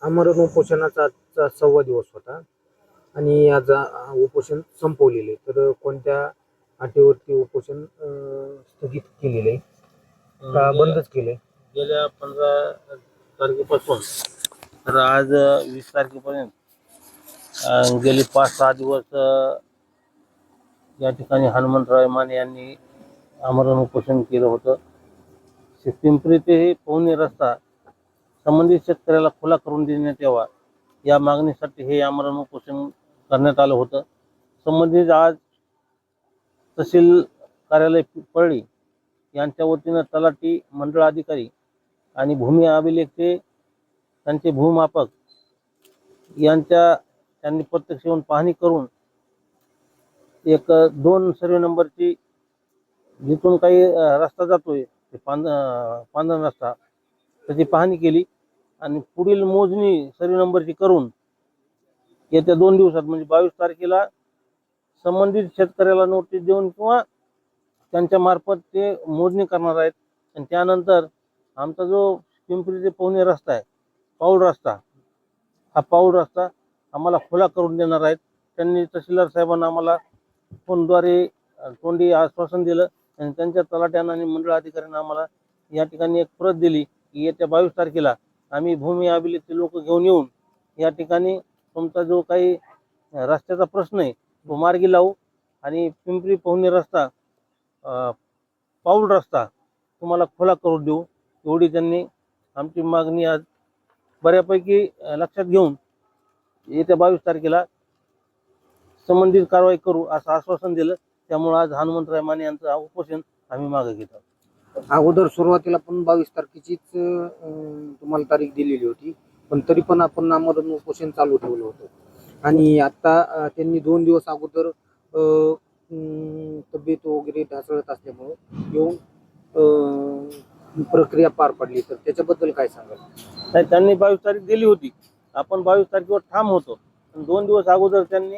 आमरण उपोषणाचा आजचा 6वा दिवस होता आणि आज उपोषण संपवलेले. तर कोणत्या अटीवरती उपोषण स्थगित केलेले का बंदच केले? गेल्या 15 तारखेपासून तर आज 20 तारखेपर्यंत गेली 5-6 दिवस या ठिकाणी हनुमंतराव माने यांनी आमरण उपोषण केलं होतं. पिंपरी ते पवनी रस्ता संबंधित शेतकऱ्याला खुला करून देण्यात यावा या मागणीसाठी हे आमरण उपोषण करण्यात आलं होतं. संबंधित आज तहसील कार्यालय परळी यांच्या वतीनं तलाठी, मंडळ अधिकारी आणि भूमी अभिलेखचे त्यांचे भूमापक त्यांनी प्रत्यक्ष येऊन पाहणी करून एक 2 सर्वे नंबरची जिथून काही रस्ता जातोय ते पांधरण रस्ता त्याची पाहणी केली आणि पुढील मोजणी सर्वे नंबरची करून येत्या 2 दिवसात म्हणजे 22 तारखेला संबंधित शेतकऱ्याला नोटीस देऊन किंवा त्यांच्या मार्फत ते मोजणी करणार आहेत. आणि त्यानंतर आमचा जो पिंपरी ते पवनी रस्ता आहे, पाऊल रस्ता, हा पाऊल रस्ता आम्हाला खुला करून देणार आहेत. त्यांनी तहसीलदार साहेबांना आम्हाला फोनद्वारे तोंडी आश्वासन दिलं आणि त्यांच्या तलाट्यांना आणि मंडळ अधिकाऱ्यांना आम्हाला या ठिकाणी एक प्रत दिली की येत्या 22 तारखेला आम्ही भूमी अभिलेखचे लोक घेऊन येऊन या ठिकाणी तुमचा जो काही रस्त्याचा प्रश्न आहे तो मार्गी लावू आणि पिंपरी पवनी रस्ता, पाऊल रस्ता तुम्हाला खुला करून देऊ. एवढी त्यांनी आमची मागणी आज बऱ्यापैकी लक्षात घेऊन येत्या 22 तारखेला संबंधित कारवाई करू असं आश्वासन दिलं. त्यामुळे आज हनुमंतराव माने यांचं उपोषण आम्ही मागे घेत आहोत. अगोदर सुरुवातीला पण 22 तारखेचीच तुम्हाला तारीख दिलेली होती, पण तरी पण आपण आमरण उपोषण चालू ठेवलं होतं आणि आता त्यांनी 2 दिवस अगोदर तब्येत वगैरे ढासळत असल्यामुळे येऊन प्रक्रिया पार पडली. तर त्याच्याबद्दल काय सांगाल? नाही, त्यांनी 22 तारीख दिली होती, आपण 22 तारखेवर ठाम होतो. 2 दिवस अगोदर त्यांनी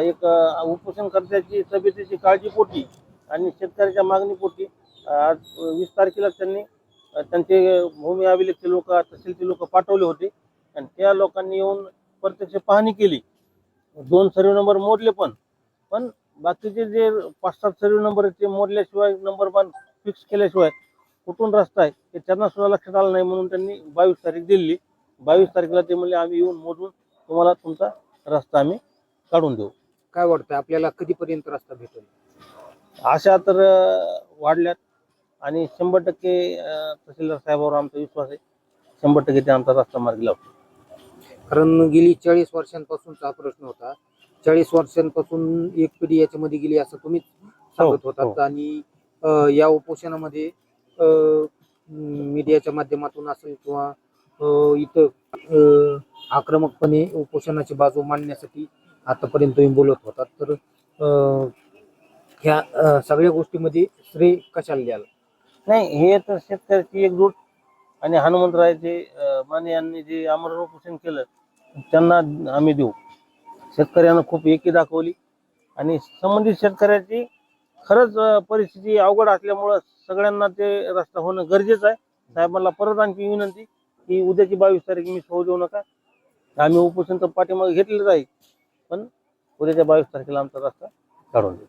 एक उपोषणकर्त्याची तब्येतीची काळजीपोटी आणि शेतकऱ्याच्या मागणीपोटी आज 20 तारखेला त्यांनी त्यांचे भूमी अभिलेखचे लोक, तहसीलचे लोक पाठवले होते आणि त्या लोकांनी येऊन प्रत्यक्ष पाहणी केली. 2 सर्वे नंबर मोडले, पण बाकीचे जे 5-7 सर्वे नंबर ते मोडल्याशिवाय, नंबर बांध फिक्स केल्याशिवाय कुठून रस्ता आहे ते त्यांना सुद्धा लक्षात आलं नाही. म्हणून त्यांनी 22 तारीख दिली. 22 तारखेला ते म्हणले आम्ही येऊन मोजून तुम्हाला तुमचा रस्ता आम्ही काढून देऊ. काय वाटतं आपल्याला कधीपर्यंत रस्ता भेटेल? आशा तर वाढल्यात आणि 100% तहसीलदार साहेबांवर आमचा विश्वास आहे. 100% ते आमचा रस्ता मार्गी लावतो. कारण गेली 40 वर्षांपासूनचा प्रश्न होता. 40 वर्षांपासून एक पिढी याच्यामध्ये गेली असं तुम्ही सांगत होतात आणि या उपोषणामध्ये मीडियाच्या माध्यमातून असेल किंवा इथं आक्रमकपणे उपोषणाची बाजू मांडण्यासाठी आतापर्यंत तुम्ही बोलत होतात. तर ह्या सगळ्या गोष्टीमध्ये श्रेय कशाला द्याल? नाही, हे तर शेतकऱ्याची एकजूट आणि हनुमंतरावचे माने यांनी जे आमरण उपोषण केलं त्यांना आम्ही देऊ. शेतकऱ्यांना खूप एकी दाखवली आणि संबंधित शेतकऱ्याची खरंच परिस्थिती अवघड असल्यामुळं सगळ्यांना ते रस्ता होणं गरजेचं आहे. साहेबांना परत आणखी विनंती की उद्याची 22 तारीख मी सोडू देऊ नका. आम्ही उपोषण तर पाठीमागे घेतलेलं आहे, पण उद्याच्या 22 तारखेला आमचा रस्ता काढून देऊ.